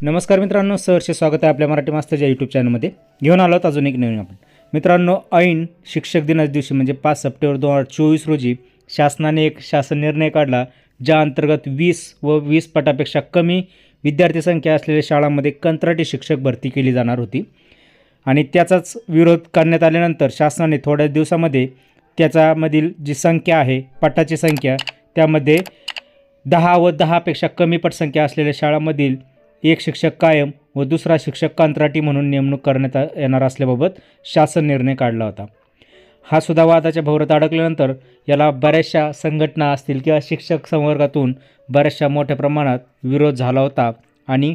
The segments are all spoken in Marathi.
नमस्कार मित्रांनो, सहर्ष स्वागत आहे आपल्या मराठी मास्तरच्या यूट्यूब चॅनलमध्ये. घेऊन आलो आहोत अजून एक नवीन आपण. मित्रांनो, ऐन शिक्षक दिनाच्या दिवशी म्हणजे 5 सप्टेंबर 2024 रोजी शासनाने एक शासन निर्णय काढला, ज्या अंतर्गत 20 व 20 पटापेक्षा कमी विद्यार्थी संख्या असलेल्या शाळांमध्ये कंत्राटी शिक्षक भरती केली जाणार होती. आणि त्याचाच विरोध करण्यात आल्यानंतर शासनाने थोड्या दिवसामध्ये त्याच्यामधील जी संख्या आहे, पटाची संख्या, त्यामध्ये 10 व 10पेक्षा कमी पटसंख्या असलेल्या शाळांमधील एक शिक्षक कायम व दुसरा शिक्षक कंत्राटी म्हणून नेमणूक करण्यात येणार असल्याबाबत शासन निर्णय काढला होता. हा सुद्धा वादाच्या भोवऱ्यात अडकल्यानंतर याला बऱ्याचशा संघटना असतील किंवा शिक्षक संवर्गातून बऱ्याचशा मोठ्या प्रमाणात विरोध झाला होता. आणि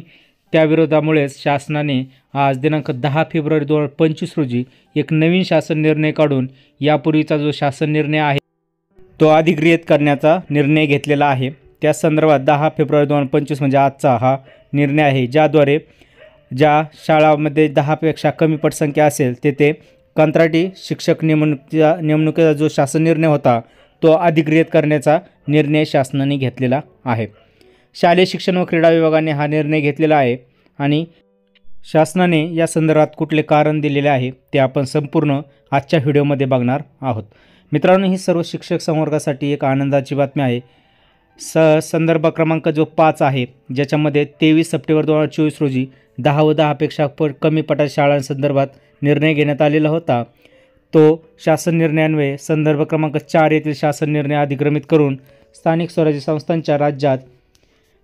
त्या विरोधामुळेच शासनाने आज दिनांक 10 फेब्रुवारी 2025 रोजी एक नवीन शासन निर्णय काढून यापूर्वीचा जो शासन निर्णय आहे तो अधिगृहीत करण्याचा निर्णय घेतलेला आहे. त्या संदर्भात 10 फेब्रुवारी 2025 म्हणजे आजचा हा निर्णय आहे, ज्याद्वारे ज्या शाळांमध्ये 10पेक्षा कमी पटसंख्या असेल तेथे कंत्राटी शिक्षक नेमणुकीचा जो शासन निर्णय होता तो अधिगृहीत करण्याचा निर्णय शासनाने घेतलेला आहे. शालेय शिक्षण व क्रीडा विभागाने हा निर्णय घेतलेला आहे आणि शासनाने या संदर्भात कुठले कारण दिलेले आहे ते आपण संपूर्ण आजच्या व्हिडिओमध्ये बघणार आहोत. मित्रांनो, ही सर्व शिक्षक संवर्गासाठी एक आनंदाची बातमी आहे. संदर्भ क्रमांक जो 5 आहे, ज्याच्यामध्ये 23 सप्टेंबर 2024 रोजी 10 व 10पेक्षा कमी पटा शाळांसंदर्भात निर्णय घेण्यात आलेला होता. तो शासन निर्णयान्वये संदर्भ क्रमांक 4 येथील शासन निर्णय अधिक्रमित करून स्थानिक स्वराज्य संस्थांच्या राज्यात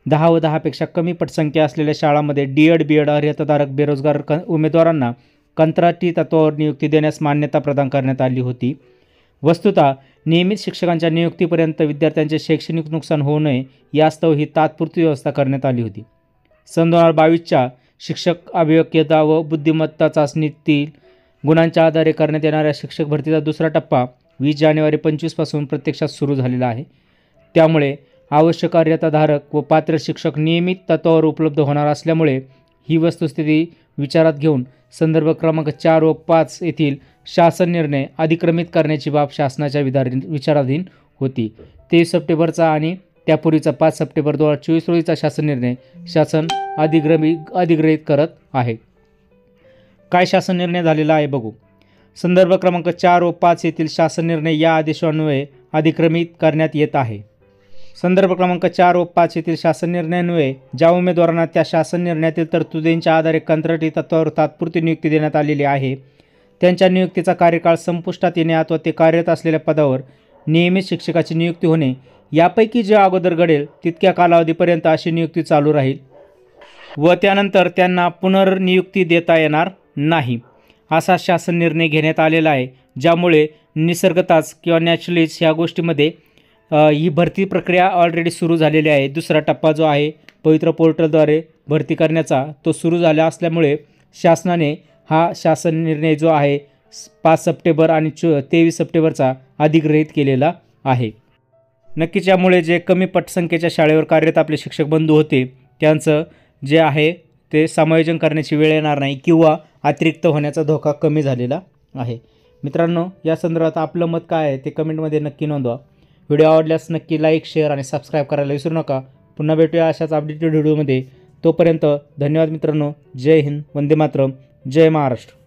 10 व 10पेक्षा कमी पटसंख्या असलेल्या शाळांमध्ये डी.एड. बी.एड. अर्हताधारक बेरोजगार उमेदवारांना कंत्राटी तत्त्वावर नियुक्ती देण्यास मान्यता प्रदान करण्यात आली होती. वस्तुतः नियमित शिक्षकांच्या नियुक्तीपर्यंत विद्यार्थ्यांचे शैक्षणिक नुकसान होऊ नये यास्तव ही तात्पुरती व्यवस्था करण्यात आली होती. सन 2022च्या शिक्षक अभियोग्यता व बुद्धिमत्ता चाचणीतील गुणांच्या आधारे करण्यात येणाऱ्या शिक्षक भरतीचा दुसरा टप्पा 20 जानेवारी 2025 पासून प्रत्यक्षात सुरू झालेला आहे. त्यामुळे आवश्यक अर्हताधारक व पात्र शिक्षक नियमित तत्त्वावर उपलब्ध होणार असल्यामुळे ही वस्तुस्थिती विचारात घेऊन संदर्भ क्रमांक 4 व 5 येथील शासन निर्णय अधिक्रमित करण्याची बाब शासनाच्या विचाराधीन होती. 23 सप्टेंबरचा आणि त्यापूर्वीचा 5 सप्टेंबर 2024 रोजीचा शासन निर्णय शासन अधिग्रहित करत आहे. काय शासन निर्णय झालेला आहे बघू. संदर्भ क्रमांक 4 व 5 येथील शासन निर्णय या आदेशान्वये अधिक्रमित करण्यात येत आहे. संदर्भ क्रमांक 4 व 5 येथील शासन निर्णयान्वये ज्या उमेदवारांना त्या शासन निर्णयातील तरतुदींच्या आधारे कंत्राटी तत्त्वावर तात्पुरती नियुक्ती देण्यात आलेली आहे, त्यांच्या नियुक्तीचा कार्यकाळ संपुष्टात येणे अथवा ते कार्यरत असलेल्या पदावर नियमित शिक्षकाची नियुक्ती होणे यापैकी जे अगोदर घडेल तितक्या कालावधीपर्यंत अशी नियुक्ती चालू राहील व त्यानंतर त्यांना पुनर्नियुक्ती देता येणार नाही, असा शासन निर्णय घेण्यात आलेला आहे. ज्यामुळे निसर्गतःच किंवा नॅचरलीच ह्या गोष्टीमध्ये ही भरती प्रक्रिया ऑलरेडी सुरू झालेली आहे. दुसरा टप्पा जो आहे पवित्र पोर्टलद्वारे भरती करण्याचा तो सुरू झाला असल्यामुळे शासनाने हा शासन निर्णय जो आहे 5 सप्टेंबर आणि 23 सप्टेंबरचा अधिग्रहित केलेला आहे. नक्कीच यामुळे जे कमी पटसंख्येच्या शाळेवर कार्यरत आपले शिक्षक बंधू होते त्यांचं जे आहे ते समायोजन करण्याची वेळ येणार नाही किंवा अतिरिक्त होण्याचा धोका कमी झालेला आहे. मित्रांनो, या संदर्भात आपलं मत काय आहे ते कमेंटमध्ये नक्की नोंदवा. व्हिडिओ आवडल्यास नक्की लाईक, शेअर आणि सबस्क्राईब करायला विसरू नका. पुन्हा भेटूया अशाच अपडेटेड व्हिडिओमध्ये. तोपर्यंत धन्यवाद मित्रांनो. जय हिंद, वंदे मातरम, जय महाराष्ट्र.